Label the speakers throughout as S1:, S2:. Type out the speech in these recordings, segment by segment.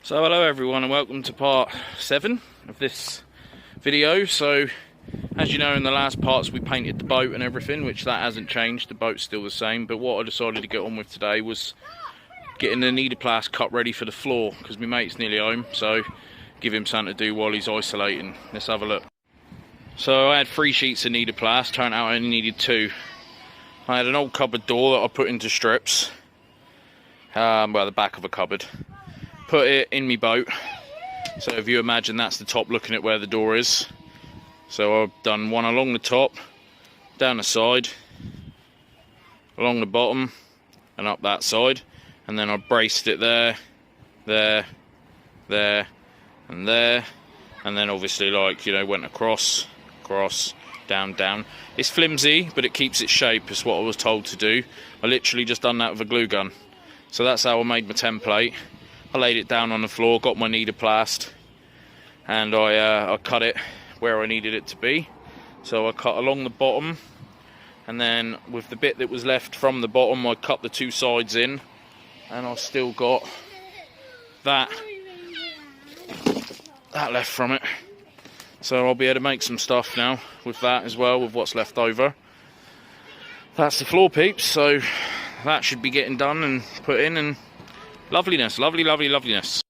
S1: So hello everyone and welcome to part 7 of this video. So as you know, in the last parts we painted the boat and everything, which that hasn't changed, the boat's still the same. But what I decided to get on with today was getting the Nidoplast cut ready for the floor, because my mate's nearly home, so give him something to do while he's isolating. Let's have a look. So I had 3 sheets of Nidoplast, turned out I only needed 2. I had an old cupboard door that I put into strips, well, the back of a cupboard. Put it in my boat, so if you imagine that's the top looking at where the door is. So I've done one along the top, down the side, along the bottom and up that side, and then I braced it there, there, there and there, and then obviously, like, you know, went across, down, down. It's flimsy, but it keeps its shape. It's what I was told to do. I literally just done that with a glue gun. So that's how I made my template. I laid it down on the floor, got my Nidoplast, and I cut it where I needed it to be. So I cut along the bottom, and then with the bit that was left from the bottom, I cut the 2 sides in, and I've still got that left from it. So I'll be able to make some stuff now with that as well, with what's left over. That's the floor, peeps. So that should be getting done and put in, and loveliness, lovely, lovely, loveliness.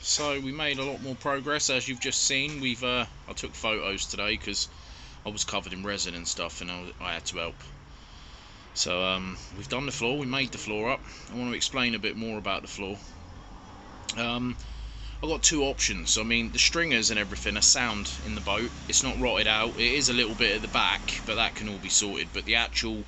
S1: So we made a lot more progress, as you've just seen. I took photos today because I was covered in resin and stuff, and I had to help. So we've done the floor, we made the floor up. I want to explain a bit more about the floor. I've got 2 options. I mean, the stringers and everything are sound in the boat. It's not rotted out. It is a little bit at the back, but that can all be sorted. But the actual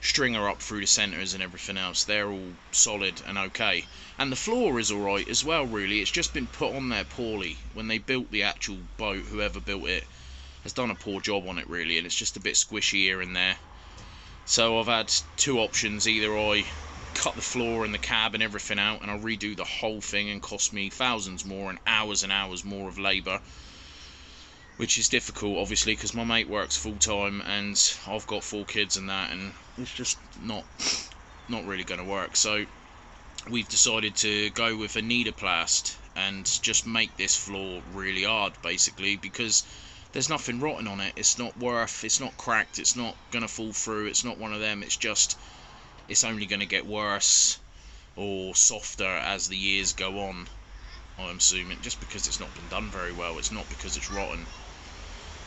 S1: stringer up through the centres and everything else, they're all solid and okay. And the floor is alright as well, really. It's just been put on there poorly. When they built the actual boat, whoever built it has done a poor job on it, really, and it's just a bit squishy here and there. So I've had 2 options. Either I cut the floor and the cab and everything out, and I'll redo the whole thing and cost me thousands more and hours more of labour, which is difficult, obviously, because my mate works full-time and I've got 4 kids and that, and it's just not really going to work. So we've decided to go with a Nidoplast and just make this floor really hard, basically, because there's nothing rotten on it. It's not cracked, it's not going to fall through, it's not one of them. It's only going to get worse or softer as the years go on, I'm assuming, just because it's not been done very well. It's not because it's rotten.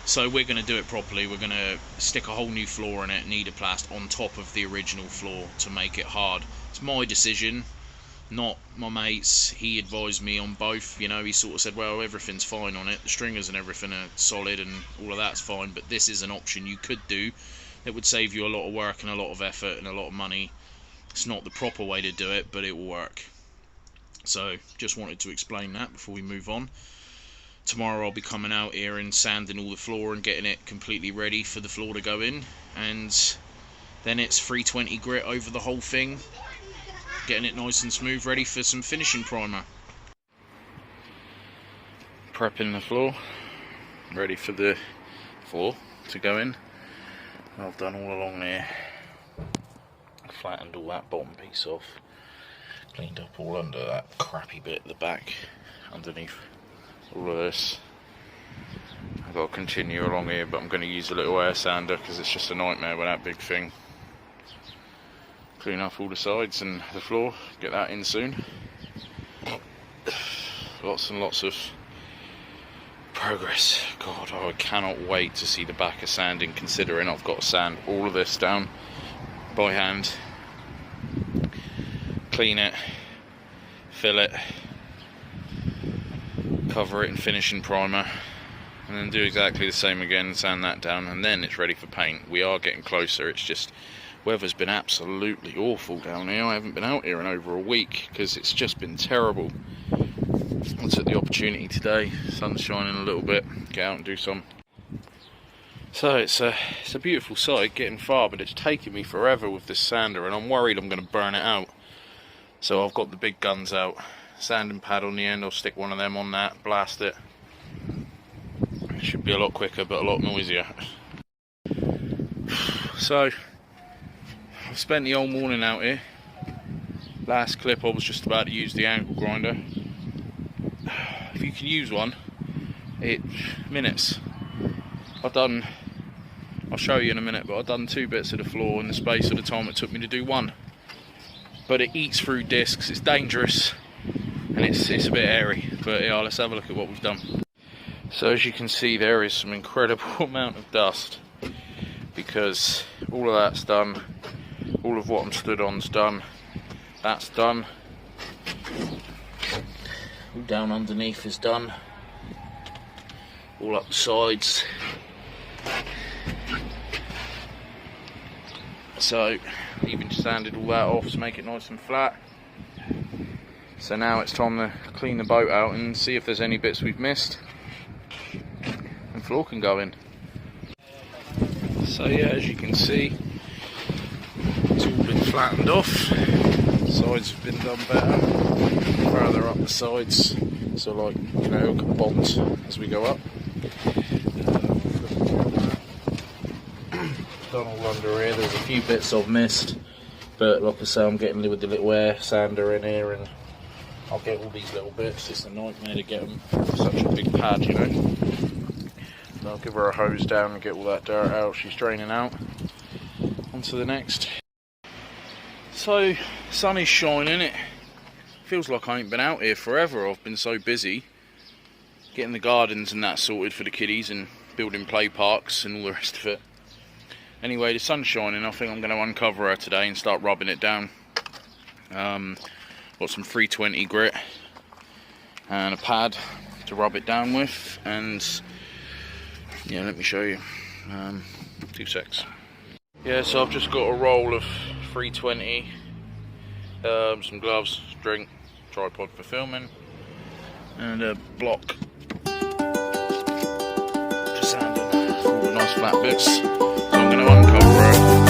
S1: So we're going to do it properly. We're going to stick a whole new floor in it, Nidoplast, on top of the original floor to make it hard. It's my decision, not my mate's. He advised me on both. You know, he sort of said, well, everything's fine on it. The stringers and everything are solid and all of that's fine, but this is an option you could do that would save you a lot of work and a lot of effort and a lot of money. It's not the proper way to do it, but it will work. So just wanted to explain that before we move on. Tomorrow I'll be coming out here and sanding all the floor and getting it completely ready for the floor to go in, and then it's 320 grit over the whole thing, getting it nice and smooth, ready for some finishing primer. Prepping the floor, ready for the floor to go in. I've done all along there, flattened all that bottom piece off, cleaned up all under that crappy bit at the back, underneath all of this, I've got to continue along here, but I'm going to use a little air sander because it's just a nightmare with that big thing. Clean up all the sides and the floor, get that in soon. Lots and lots of progress. God, I cannot wait to see the back of sanding, considering I've got to sand all of this down by hand, clean it, fill it, cover it in finishing primer, and then do exactly the same again, sand that down, and then it's ready for paint. We are getting closer. It's just weather's been absolutely awful down here. I haven't been out here in over a week because it's just been terrible. I took the opportunity today, sun's shining a little bit, get out and do some. So it's a beautiful sight getting far, but it's taking me forever with this sander, and I'm worried I'm going to burn it out. So I've got the big guns out, sanding pad on the end. I'll stick one of them on that, blast it. It should be a lot quicker but a lot noisier. So I've spent the whole morning out here. Last clip I was just about to use the angle grinder. If you can use one, minutes. I'll show you in a minute, but I've done 2 bits of the floor in the space of the time it took me to do 1. But it eats through discs, it's dangerous, and it's a bit airy. But yeah, let's have a look at what we've done. So as you can see, there is some incredible amount of dust, because all of that's done, all of what I'm stood on's done, that's done, all down underneath is done, all up the sides. So even sanded all that off to make it nice and flat. So now it's time to clean the boat out and see if there's any bits we've missed, and floor can go in. So yeah, as you can see, it's all been flattened off. Sides have been done better. Further up the sides, so like, you know, bonds as we go up. Done all under here. There's a few bits I've missed, but like I say, I'm getting with the little air sander in here, and I'll get all these little bits. It's a nightmare to get them such a big pad, you know. And I'll give her a hose down and get all that dirt out. She's draining out. On to the next. So, sun is shining. It feels like I ain't been out here forever. I've been so busy getting the gardens and that sorted for the kiddies and building play parks and all the rest of it. Anyway, the sun's shining. I think I'm going to uncover her today and start rubbing it down. Got some 320 grit and a pad to rub it down with, and yeah, let me show you. 2 secs. Yeah, so I've just got a roll of 320, some gloves, drink, tripod for filming, and a block for sanding all the nice flat bits. So I'm going to uncover her.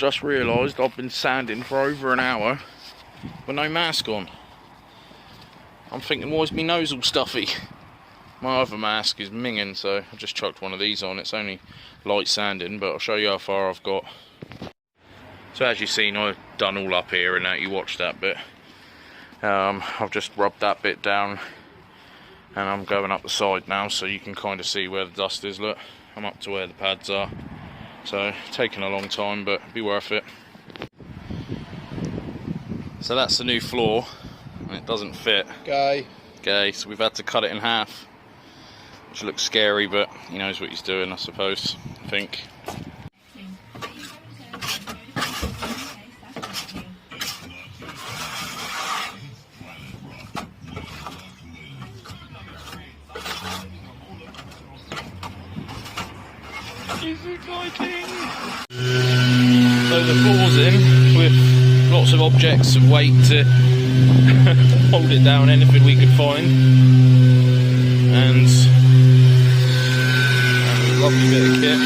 S1: just realised I've been sanding for over an hour with no mask on. I'm thinking, why is my nose all stuffy? My other mask is minging, so I just chucked one of these on. It's only light sanding, but I'll show you how far I've got. So as you've seen, I've done all up here and that, you watched that bit. I've just rubbed that bit down and I'm going up the side now so you can kind of see where the dust is. Look, I'm up to where the pads are. So, taking a long time, but be worth it. So that's the new floor, and it doesn't fit.
S2: Gay.
S1: So we've had to cut it in half, which looks scary, but he knows what he's doing, I suppose, I think. It's exciting! So the floor's in with lots of objects of weight to hold it down, anything we could find, and a lovely bit of kit.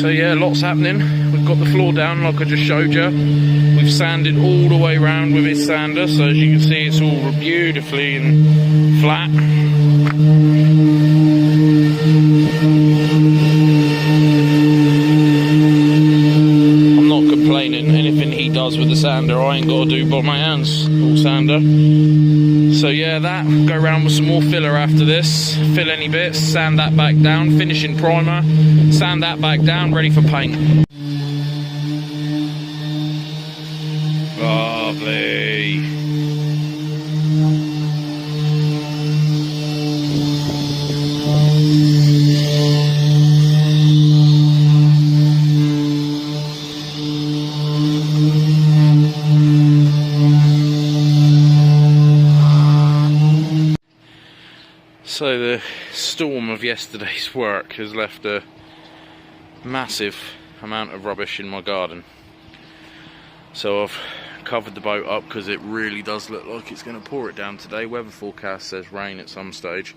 S1: So yeah, lots happening. We've got the floor down like I just showed you. We've sanded all the way around with his sander, so as you can see it's all beautifully and flat. I'm not complaining. Anything he does with the sander I ain't got to do by my hands. All sander. So yeah, that, go around with some more filler after this, fill any bits, sand that back down, finishing primer, sand that back down, ready for paint. Lovely. So the storm of yesterday's work has left a massive amount of rubbish in my garden. So I've covered the boat up because it really does look like it's going to pour it down today. Weather forecast says rain at some stage.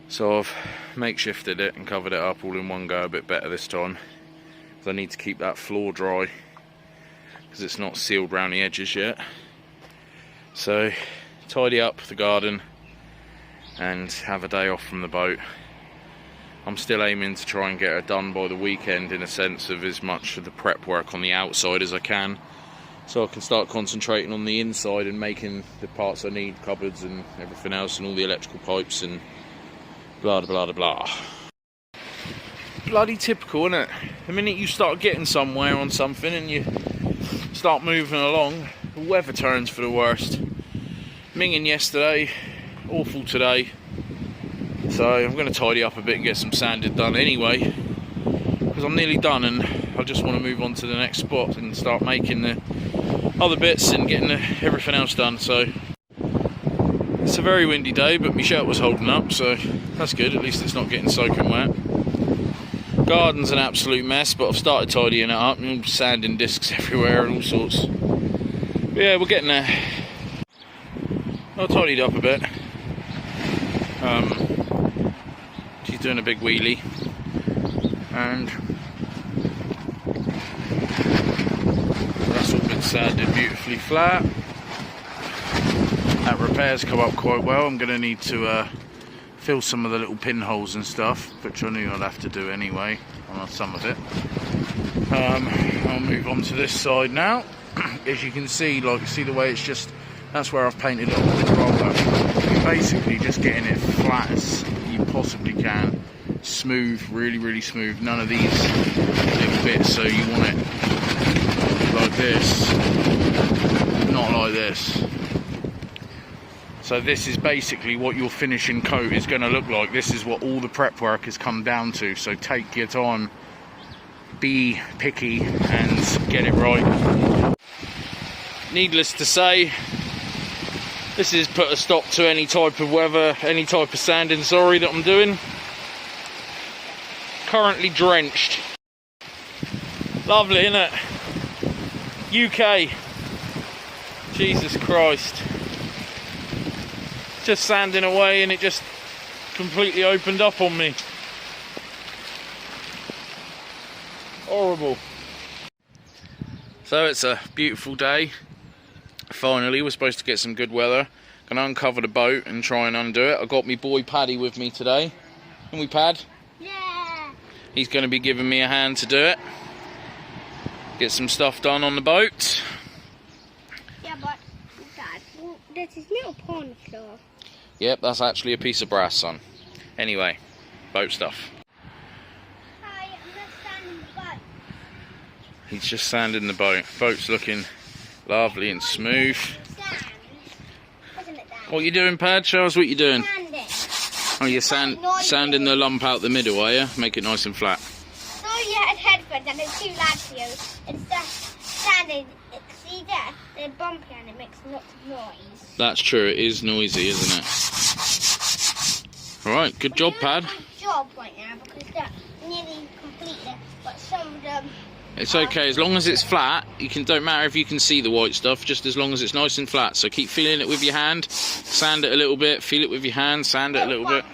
S1: So I've makeshifted it and covered it up all in one go, a bit better this time. Because I need to keep that floor dry because it's not sealed around the edges yet. So tidy up the garden and have a day off from the boat. I'm still aiming to try and get it done by the weekend, in a sense of as much of the prep work on the outside as I can, so I can start concentrating on the inside and making the parts I need, cupboards and everything else, and all the electrical pipes and blah blah blah blah. Bloody typical, isn't it? The minute you start getting somewhere on something and you start moving along, the weather turns for the worst. Minging yesterday, awful today, so I'm going to tidy up a bit and get some sanded done anyway, because I'm nearly done and I just want to move on to the next spot and start making the other bits and getting everything else done. So it's a very windy day, but my shirt was holding up, so that's good, at least it's not getting soaking wet. Garden's an absolute mess, but I've started tidying it up and sanding discs everywhere and all sorts. But yeah, we're getting there. I'll tidy it up a bit. She's doing a big wheelie, and that's all been sanded beautifully flat. That repair's come up quite well. I'm going to need to fill some of the little pinholes and stuff, which I knew I'd have to do anyway on some of it. I'll move on to this side now. As you can see, see the way it's just, that's where I've painted it with the roller. Basically just getting it flat as you possibly can, smooth, really smooth, none of these little bits. So you want it like this, not like this. So this is basically what your finishing coat is going to look like. This is what all the prep work has come down to, so take your time, be picky and get it right. Needless to say, this has put a stop to any type of weather, any type of sanding, sorry, that I'm doing. Currently drenched. Lovely, isn't it? UK. Jesus Christ. Just sanding away and it just completely opened up on me. Horrible. So it's a beautiful day. Finally, we're supposed to get some good weather. Gonna uncover the boat and try and undo it. I got my boy Paddy with me today. Can we, Pad?
S2: Yeah.
S1: He's gonna be giving me a hand to do it. Get some stuff done on the boat.
S2: Yeah, but Dad, there's this little pond on the floor.
S1: Yep, that's actually a piece of brass, son. Anyway, boat stuff.
S2: Hi, I'm just standing in the boat.
S1: He's just sanding the boat. Boat's looking lovely and smooth.
S2: Sand, isn't it, Dad?
S1: What are you doing, Pad? Show us what you're doing.
S2: Sanding.
S1: Oh, you're sanding the lump out the middle, are you? Make it nice and flat.
S2: So you had headphones and there's too loud for you. It's just standing. See there? They're bumpy and it makes lots of noise.
S1: That's true. It is noisy, isn't it? All right. Good job, Pad.
S2: Good job right now because they're nearly completed. But some of them.
S1: It's okay as long as it's flat. You can. Don't matter if you can see the white stuff. Just as long as it's nice and flat. So keep feeling it with your hand. Sand it a little bit. Feel it with your hand. Sand it a little bit.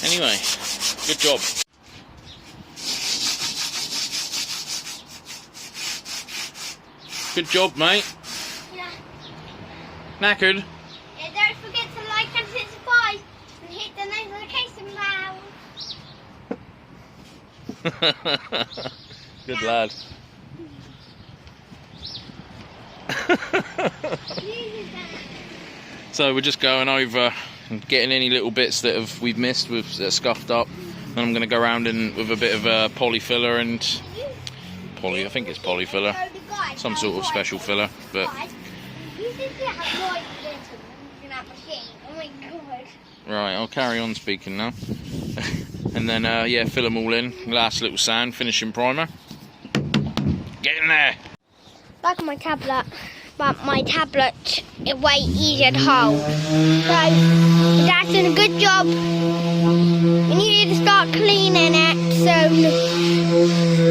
S1: Anyway, good job. Good job, mate.
S2: Yeah.
S1: Knackered?
S2: Yeah, don't forget to like and subscribe and hit the notification bell.
S1: Good lad. So we're just going over and getting any little bits that we've missed that are scuffed up. And I'm going to go around with a bit of poly filler and I think it's poly filler. Some sort of special filler, but right, I'll carry on speaking now. And then yeah, fill them all in. Last little sand, finishing primer. Get in there.
S2: Back on my tablet, but my tablet is way easier to hold. So Dad's doing a good job. We need to start cleaning it soon.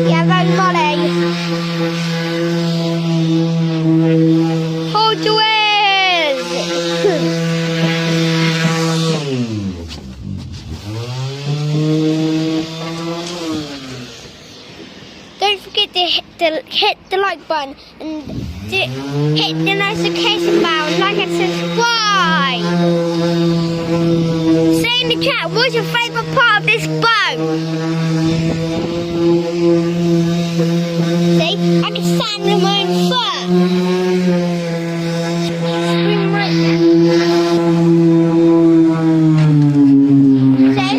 S2: Yeah, everybody. Hold your ears. Don't forget to hit the like button and hit the notification bell and like and subscribe. Say in the chat, what's your favourite part of this boat? See, I can stand on my own foot. Scream right there. See?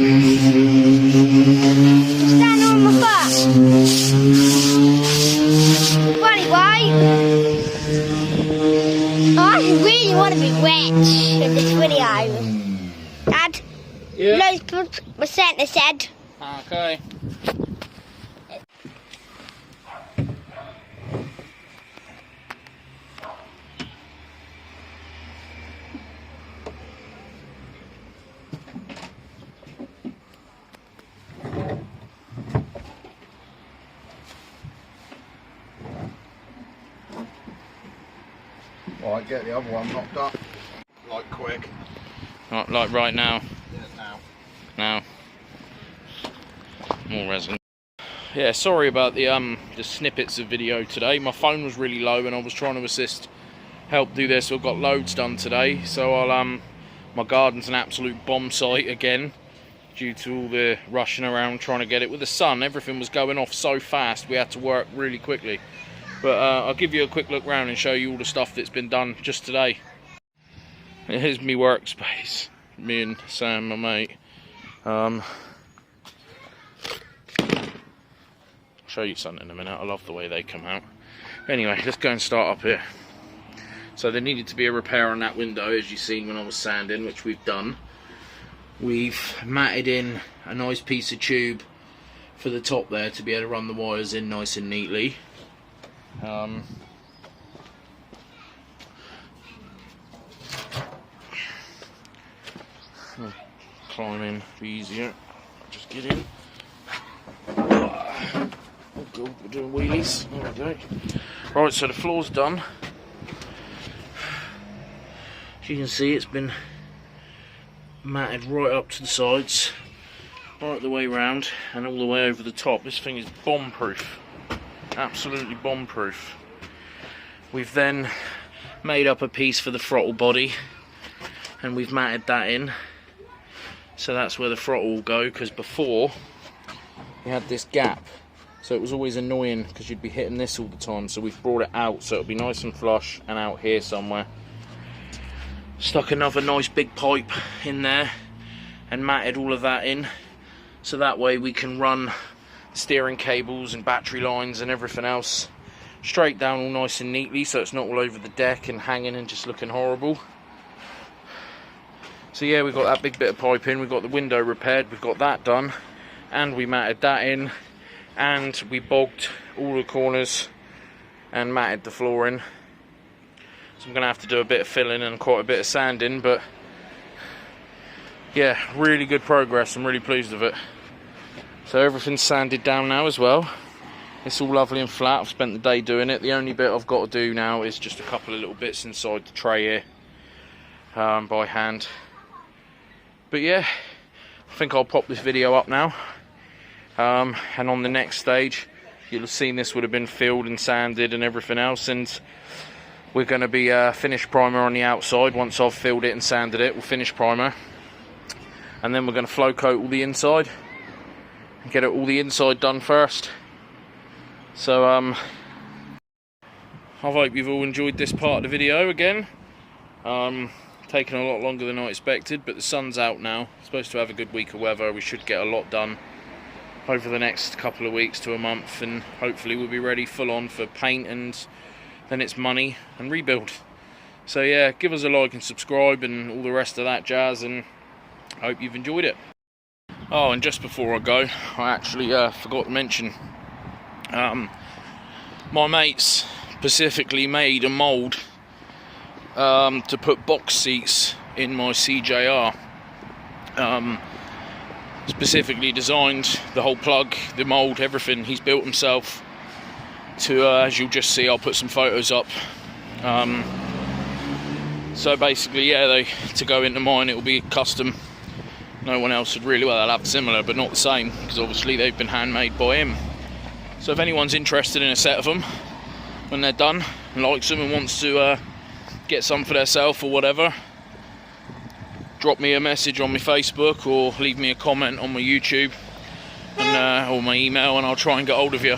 S2: Stand on my foot. Funny, why? Oh, I really want to be rich in this video. Dad,
S1: yeah.
S2: Loads percent they said.
S1: Okay.
S3: Alright, get the other one knocked up. Like quick.
S1: Not like right now.
S3: Yeah,
S1: Now.
S3: now.
S1: More resin. Yeah, sorry about the snippets of video today. My phone was really low and I was trying to help do this. I've got loads done today, so I'll my garden's an absolute bomb site again due to all the rushing around trying to get it. With the sun, everything was going off so fast we had to work really quickly. But I'll give you a quick look round and show you all the stuff that's been done just today. Here's me workspace. Me and Sam, my mate. I'll show you something in a minute. I love the way they come out. Anyway, let's go and start up here. So there needed to be a repair on that window, as you've seen when I was sanding, which we've done. We've matted in a nice piece of tube for the top there to be able to run the wires in nice and neatly. Climb in easier. Just get in. Oh god, we're doing wheelies. There we go. Right, so the floor's done. As you can see, it's been matted right up to the sides, right the way round, and all the way over the top. This thing is bomb-proof. Absolutely bomb-proof. We've then made up a piece for the throttle body, and we've matted that in. So that's where the throttle will go, because before you had this gap, so it was always annoying because you'd be hitting this all the time. So we've brought it out so it'll be nice and flush and out here somewhere. Stuck another nice big pipe in there and matted all of that in, so that way we can run steering cables and battery lines and everything else straight down all nice and neatly, so it's not all over the deck and hanging and just looking horrible. So yeah, we've got that big bit of pipe in, we've got the window repaired, we've got that done, and we matted that in, and we bogged all the corners and matted the floor in. So I'm going to have to do a bit of filling and quite a bit of sanding, but yeah, really good progress. I'm really pleased with it. So everything's sanded down now as well. It's all lovely and flat. I've spent the day doing it. The only bit I've got to do now is just a couple of little bits inside the tray here by hand. But yeah, I think I'll pop this video up now, and on the next stage you'll have seen this would have been filled and sanded and everything else, and we're going to be finish primer on the outside. Once I've filled it and sanded it, we'll finish primer, and then we're going to flow coat all the inside and get all the inside done first. So I hope you've all enjoyed this part of the video again. Taken a lot longer than I expected, but the sun's out now. Supposed to have a good week of weather. We should get a lot done over the next couple of weeks to a month, and hopefully we'll be ready full on for paint, and then it's money and rebuild. So yeah, give us a like and subscribe and all the rest of that jazz, and I hope you've enjoyed it. Oh, and just before I go, I actually forgot to mention, my mates specifically made a mould to put box seats in my CJR. Specifically designed the whole plug, the mould, everything. He's built himself to, as you'll just see, I'll put some photos up. So basically, yeah, to go into mine, it will be custom. No one else would really, well, they'll have similar, but not the same, because obviously they've been handmade by him. So if anyone's interested in a set of them when they're done and likes them and wants to get some for themselves or whatever, drop me a message on my Facebook or leave me a comment on my YouTube and or my email, and I'll try and get hold of you.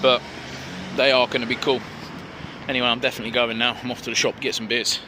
S1: But they are going to be cool. Anyway, I'm definitely going now. I'm off to the shop to get some beers.